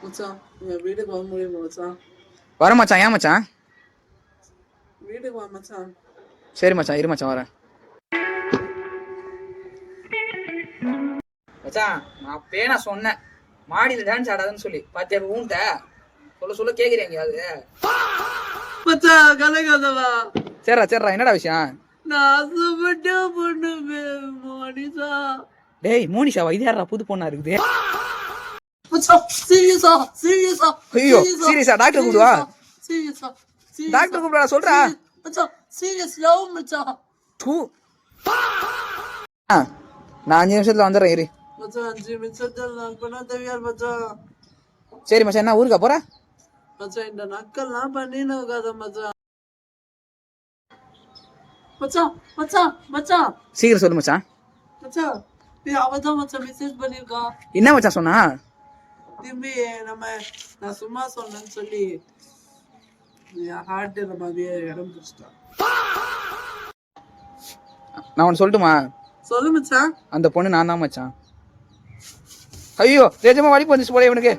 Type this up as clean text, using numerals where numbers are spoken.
மச்சான் என் வீட்டுக்கு வர முடியுமா மச்சான்? வர மச்சான். ஏன் மச்சான்? வீட்டுக்கு வா மச்சான். சரி மச்சான், இரு மச்சான் வரேன். மச்சான் நான் அப்பயே நான் சொன்னேன் மாடியில் டான்ஸ் ஆடாதுன்னு சொல்லி. பாத்தியா ஊன்ட்ட சொல்ல சொல்ல கேக்குறேன் எங்கேயாவது? மச்சான் கலகாதவா. சரிடா என்னடா விஷயம்? நான் ஆசைப்பட்ட பொண்ணு மோனிஷா. டேய் மோனிஷாவா? இது யாரா புது பொண்ணா இருக்குது? மச்சான் சீரியஸா? ஐயோ சீரியஸா? டாக்டர் கூப்பிடுவா. சீரியஸா? டாக்டர் கூப்பிடுறா சொல்றா. மச்சான் சீரியஸ் லவ் மச்சான். தூ நான் 5 நிமிஷத்துல வந்துடுறேன் இரு. மச்சான் 5 நிமிஷத்துல நான் பண்ண தவியார் மச்சான். சரி மச்சான், என்ன ஊருக்கா போற? மச்சான் இந்த நக்கல்லாம் பண்ணின்னு இருக்காத மச்சான். மச்சான் மச்சான் மச்சான் சீக்கிரம் சொல்லு மச்சான். மச்சான் அவதான் மச்சான் மெசேஜ் பண்ணிருக்கா. என்ன மச்சான் சொன்னா? திரும்பி நான் சும்மா சொன்னேன்னு சொல்லி ஹார்ட் மாதிரியே இடம் பிடிச்சிட்டான். நான் உனக்கு சொல்லட்டுமா? சொல்லு மச்சான். அந்த பொண்ணு நான் தான் மச்சான். ஐயோ நிஜமா வலிப்பு வந்துச்சு போல இவனுக்கு.